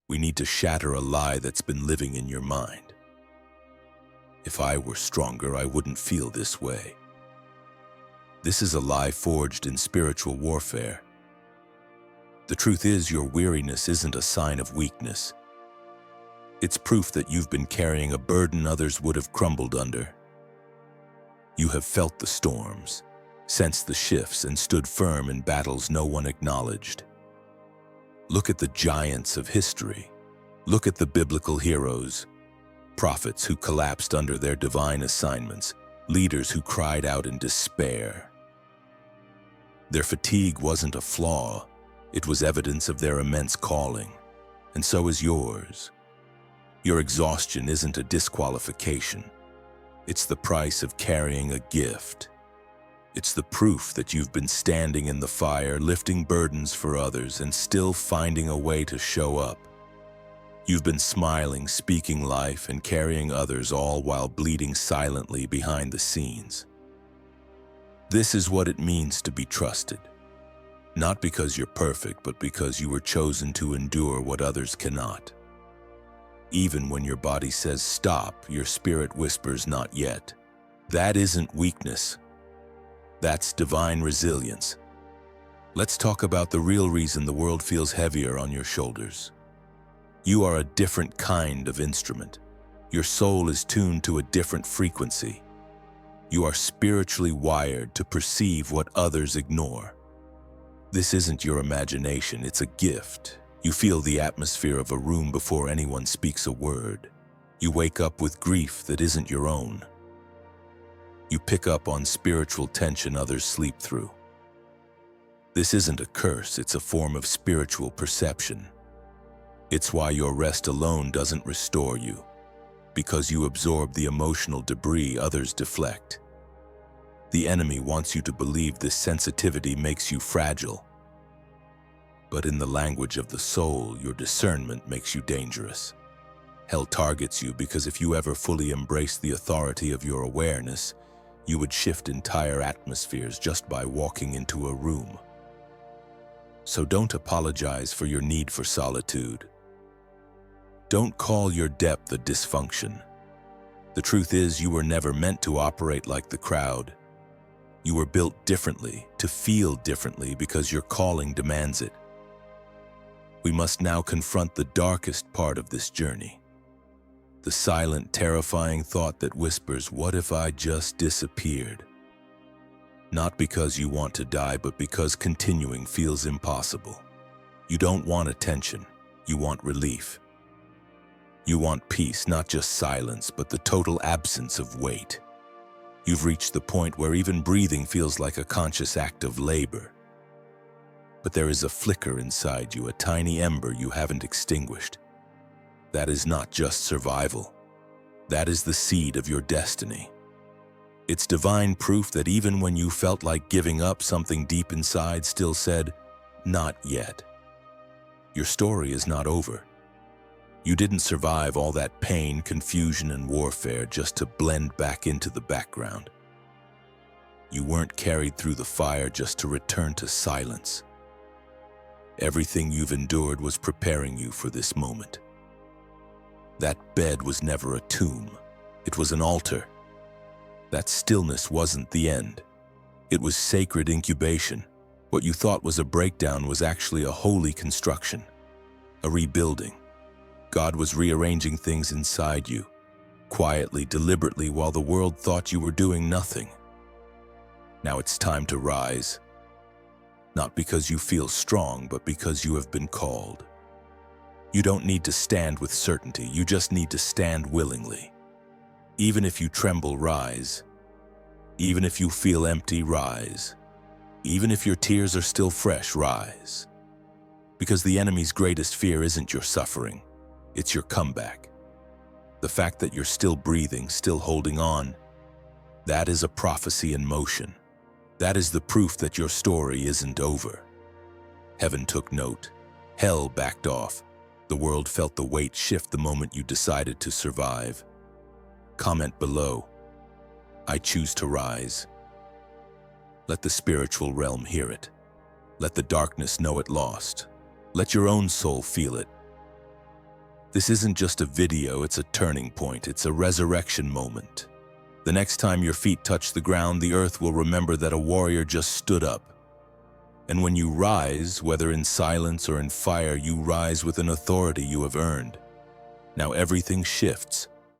We need to shatter a lie that's been living in your mind. If I were stronger, I wouldn't feel this way. This is a lie forged in spiritual warfare. The truth is, your weariness isn't a sign of weakness. It's proof that you've been carrying a burden others would have crumbled under. You have felt the storms, sensed the shifts, and stood firm in battles no one acknowledged. Look at the giants of history. Look at the biblical heroes, prophets who collapsed under their divine assignments, leaders who cried out in despair. Their fatigue wasn't a flaw, it was evidence of their immense calling, and so is yours. Your exhaustion isn't a disqualification. It's the price of carrying a gift. It's the proof that you've been standing in the fire, lifting burdens for others, and still finding a way to show up. You've been smiling, speaking life, and carrying others, all while bleeding silently behind the scenes. This is what it means to be trusted. Not because you're perfect, but because you were chosen to endure what others cannot. Even when your body says stop, your spirit whispers not yet. That isn't weakness. That's divine resilience. Let's talk about the real reason the world feels heavier on your shoulders. You are a different kind of instrument. Your soul is tuned to a different frequency. You are spiritually wired to perceive what others ignore. This isn't your imagination, it's a gift. You feel the atmosphere of a room before anyone speaks a word. You wake up with grief that isn't your own. You pick up on spiritual tension others sleep through. This isn't a curse, it's a form of spiritual perception. It's why your rest alone doesn't restore you, because you absorb the emotional debris others deflect. The enemy wants you to believe this sensitivity makes you fragile. But in the language of the soul, your discernment makes you dangerous. Hell targets you because if you ever fully embrace the authority of your awareness, you would shift entire atmospheres just by walking into a room. So don't apologize for your need for solitude. Don't call your depth a dysfunction. The truth is, you were never meant to operate like the crowd. You were built differently, to feel differently, because your calling demands it. We must now confront the darkest part of this journey. The silent, terrifying thought that whispers, "What if I just disappeared?" Not because you want to die, but because continuing feels impossible. You don't want attention, you want relief. You want peace, not just silence, but the total absence of weight. You've reached the point where even breathing feels like a conscious act of labor. But there is a flicker inside you, a tiny ember you haven't extinguished. That is not just survival. That is the seed of your destiny. It's divine proof that even when you felt like giving up, something deep inside still said, "Not yet." Your story is not over. You didn't survive all that pain, confusion, and warfare just to blend back into the background. You weren't carried through the fire just to return to silence. Everything you've endured was preparing you for this moment. That bed was never a tomb. It was an altar. That stillness wasn't the end. It was sacred incubation. What you thought was a breakdown was actually a holy construction, a rebuilding. God was rearranging things inside you, quietly, deliberately, while the world thought you were doing nothing. Now it's time to rise. Not because you feel strong, but because you have been called. You don't need to stand with certainty, you just need to stand willingly. Even if you tremble, rise. Even if you feel empty, rise. Even if your tears are still fresh, rise. Because the enemy's greatest fear isn't your suffering, it's your comeback. The fact that you're still breathing, still holding on, that is a prophecy in motion. That is the proof that your story isn't over. Heaven took note. Hell backed off. The world felt the weight shift the moment you decided to survive. Comment below. I choose to rise. Let the spiritual realm hear it. Let the darkness know it lost. Let your own soul feel it. This isn't just a video, it's a turning point. It's a resurrection moment. The next time your feet touch the ground, the earth will remember that a warrior just stood up. And when you rise, whether in silence or in fire, you rise with an authority you have earned. Now everything shifts.